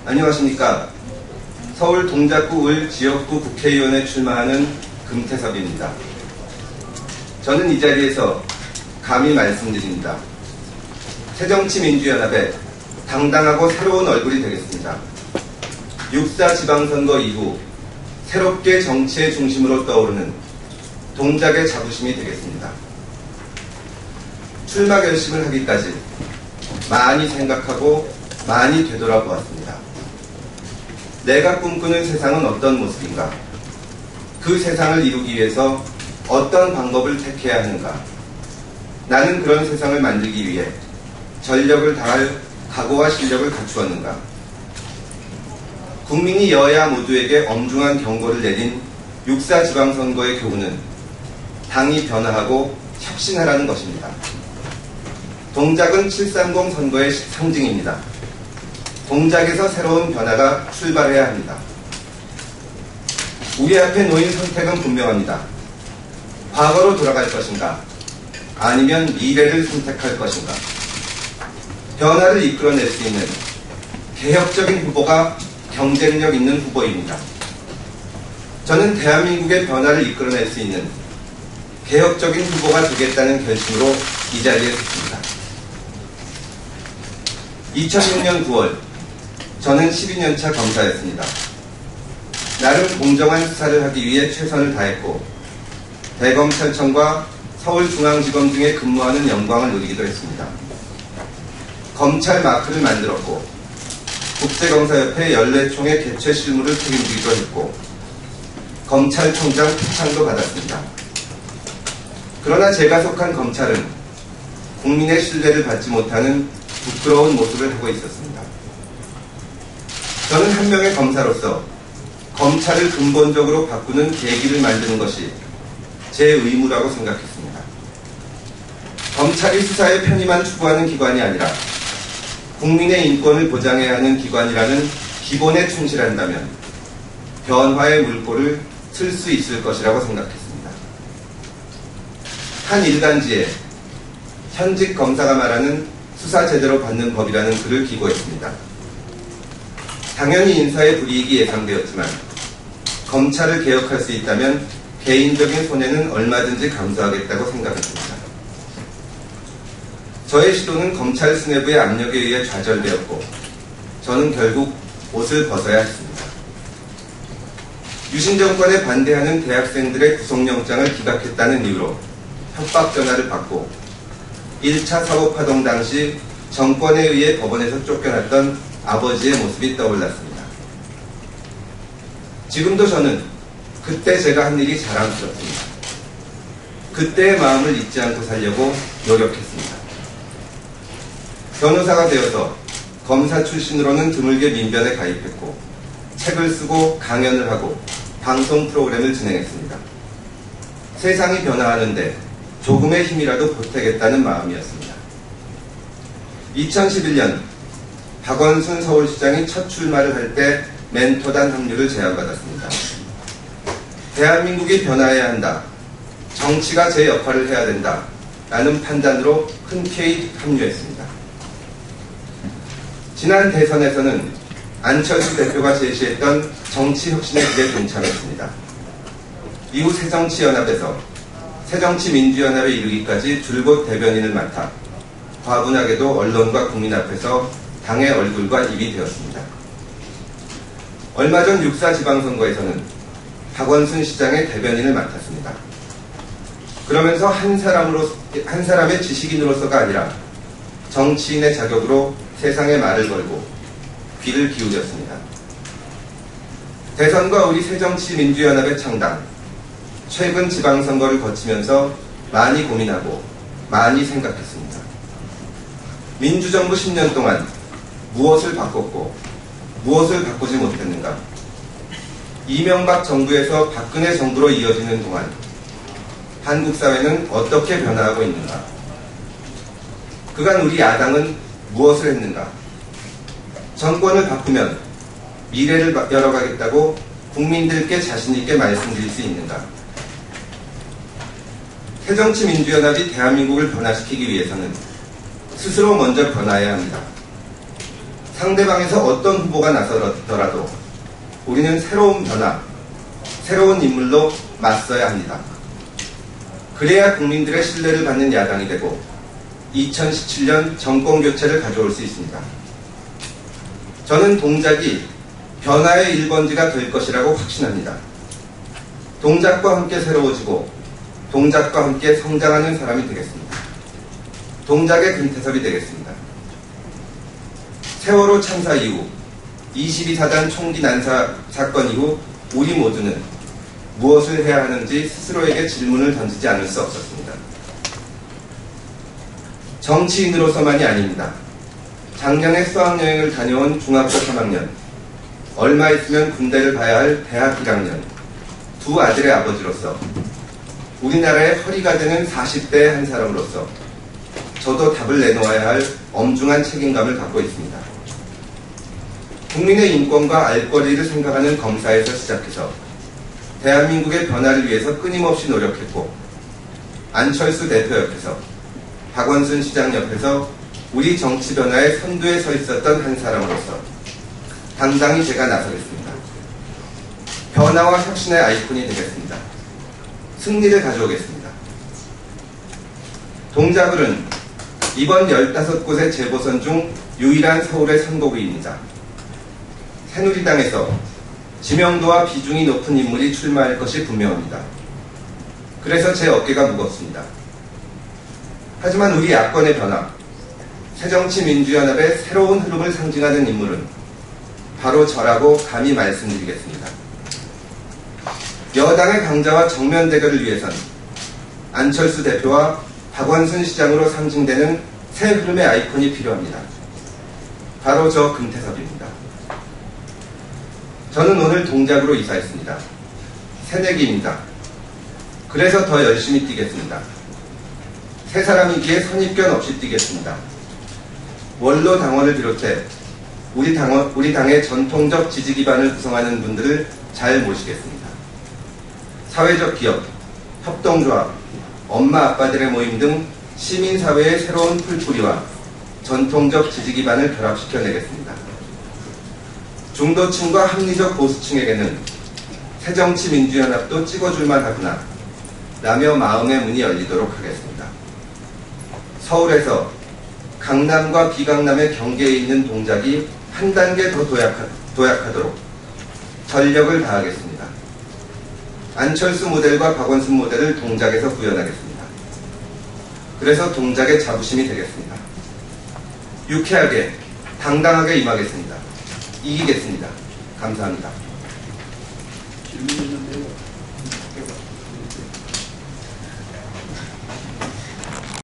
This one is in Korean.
안녕하십니까. 서울 동작구 을 지역구 국회의원에 출마하는 금태섭입니다. 저는 이 자리에서 감히 말씀드립니다. 새정치민주연합의 당당하고 새로운 얼굴이 되겠습니다. 6.4 지방선거 이후 새롭게 정치의 중심으로 떠오르는 동작의 자부심이 되겠습니다. 출마 결심을 하기까지 많이 생각하고 많이 되돌아보았습니다. 내가 꿈꾸는 세상은 어떤 모습인가? 그 세상을 이루기 위해서 어떤 방법을 택해야 하는가? 나는 그런 세상을 만들기 위해 전력을 다할 각오와 실력을 갖추었는가? 국민이 여야 모두에게 엄중한 경고를 내린 6.4 지방선거의 교훈은 당이 변화하고 혁신하라는 것입니다. 동작은 730 선거의 상징입니다. 동작에서 새로운 변화가 출발해야 합니다. 우리 앞에 놓인 선택은 분명합니다. 과거로 돌아갈 것인가? 아니면 미래를 선택할 것인가? 변화를 이끌어낼 수 있는 개혁적인 후보가 경쟁력 있는 후보입니다. 저는 대한민국의 변화를 이끌어낼 수 있는 개혁적인 후보가 되겠다는 결심으로 이 자리에 섰습니다. 2006년 9월 저는 12년차 검사였습니다. 나름 공정한 수사를 하기 위해 최선을 다했고 대검찰청과 서울중앙지검 등에 근무하는 영광을 누리기도 했습니다. 검찰 마크를 만들었고 국제검사협회 연례총회 개최 실무를 책임지기도 했고 검찰총장 표창도 받았습니다. 그러나 제가 속한 검찰은 국민의 신뢰를 받지 못하는 부끄러운 모습을 하고 있었습니다. 저는 한 명의 검사로서 검찰을 근본적으로 바꾸는 계기를 만드는 것이 제 의무라고 생각했습니다. 검찰이 수사의 편의만 추구하는 기관이 아니라 국민의 인권을 보장해야 하는 기관이라는 기본에 충실한다면 변화의 물꼬를 틀 수 있을 것이라고 생각했습니다. 한 일간지에 현직 검사가 말하는 수사 제대로 받는 법이라는 글을 기고했습니다. 당연히 인사의 불이익이 예상되었지만 검찰을 개혁할 수 있다면 개인적인 손해는 얼마든지 감수하겠다고 생각했습니다. 저의 시도는 검찰 수뇌부의 압력에 의해 좌절되었고 저는 결국 옷을 벗어야 했습니다. 유신 정권에 반대하는 대학생들의 구속영장을 기각했다는 이유로 협박 전화를 받고 1차 사법파동 당시 정권에 의해 법원에서 쫓겨났던 아버지의 모습이 떠올랐습니다. 지금도 저는 그때 제가 한 일이 자랑스럽습니다. 그때의 마음을 잊지 않고 살려고 노력했습니다. 변호사가 되어서 검사 출신으로는 드물게 민변에 가입했고 책을 쓰고 강연을 하고 방송 프로그램을 진행했습니다. 세상이 변화하는데 조금의 힘이라도 보태겠다는 마음이었습니다. 2011년 박원순 서울시장이 첫 출마를 할 때 멘토단 합류를 제안받았습니다. 대한민국이 변화해야 한다. 정치가 제 역할을 해야 된다. 라는 판단으로 흔쾌히 합류했습니다. 지난 대선에서는 안철수 대표가 제시했던 정치혁신의 길에 동참했습니다. 이후 새정치연합에서 새정치민주연합에 이르기까지 줄곧 대변인을 맡아 과분하게도 언론과 국민 앞에서 당의 얼굴과 입이 되었습니다. 얼마 전 6.4 지방선거에서는 박원순 시장의 대변인을 맡았습니다. 그러면서 한 사람의 지식인으로서가 아니라 정치인의 자격으로 세상에 말을 걸고 귀를 기울였습니다. 대선과 우리 새정치민주연합의 창당, 최근 지방선거를 거치면서 많이 고민하고 많이 생각했습니다. 민주정부 10년 동안 무엇을 바꿨고 무엇을 바꾸지 못했는가? 이명박 정부에서 박근혜 정부로 이어지는 동안 한국 사회는 어떻게 변화하고 있는가? 그간 우리 야당은 무엇을 했는가? 정권을 바꾸면 미래를 열어가겠다고 국민들께 자신있게 말씀드릴 수 있는가? 새정치민주연합이 대한민국을 변화시키기 위해서는 스스로 먼저 변화해야 합니다. 상대방에서 어떤 후보가 나서더라도 우리는 새로운 변화, 새로운 인물로 맞서야 합니다. 그래야 국민들의 신뢰를 받는 야당이 되고 2017년 정권 교체를 가져올 수 있습니다. 저는 동작이 변화의 1번지가 될 것이라고 확신합니다. 동작과 함께 새로워지고 동작과 함께 성장하는 사람이 되겠습니다. 동작의 금태섭이 되겠습니다. 세월호 참사 이후 22사단 총기 난사 사건 이후 우리 모두는 무엇을 해야 하는지 스스로에게 질문을 던지지 않을 수 없었습니다. 정치인으로서만이 아닙니다. 작년에 수학여행을 다녀온 중학교 3학년, 얼마 있으면 군대를 봐야 할 대학 1학년, 두 아들의 아버지로서 우리나라의 허리가 되는 40대의 한 사람으로서 저도 답을 내놓아야 할 엄중한 책임감을 갖고 있습니다. 국민의 인권과 알 권리를 생각하는 검사에서 시작해서 대한민국의 변화를 위해서 끊임없이 노력했고 안철수 대표 옆에서 박원순 시장 옆에서 우리 정치 변화의 선두에 서 있었던 한 사람으로서 당당히 제가 나서겠습니다. 변화와 혁신의 아이콘이 되겠습니다. 승리를 가져오겠습니다. 동작을은 이번 15곳의 재보선 중 유일한 서울의 선거구입니다. 새누리당에서 지명도와 비중이 높은 인물이 출마할 것이 분명합니다. 그래서 제 어깨가 무겁습니다. 하지만 우리 야권의 변화, 새정치민주연합의 새로운 흐름을 상징하는 인물은 바로 저라고 감히 말씀드리겠습니다. 여당의 강자와 정면 대결을 위해선 안철수 대표와 박원순 시장으로 상징되는 새 흐름의 아이콘이 필요합니다. 바로 저 금태섭입니다. 저는 오늘 동작으로 이사했습니다. 새내기입니다. 그래서 더 열심히 뛰겠습니다. 새 사람이기에 선입견 없이 뛰겠습니다. 원로 당원을 비롯해 우리 당의 전통적 지지 기반을 구성하는 분들을 잘 모시겠습니다. 사회적 기업, 협동조합, 엄마 아빠들의 모임 등 시민사회의 새로운 풀뿌리와 전통적 지지 기반을 결합시켜내겠습니다. 중도층과 합리적 보수층에게는 새정치민주연합도 찍어줄만 하구나 라며 마음의 문이 열리도록 하겠습니다. 서울에서 강남과 비강남의 경계에 있는 동작이 한 단계 더 도약하도록 전력을 다하겠습니다. 안철수 모델과 박원순 모델을 동작에서 구현하겠습니다. 그래서 동작의 자부심이 되겠습니다. 유쾌하게, 당당하게 임하겠습니다. 이기겠습니다. 감사합니다. 질문 있는데요.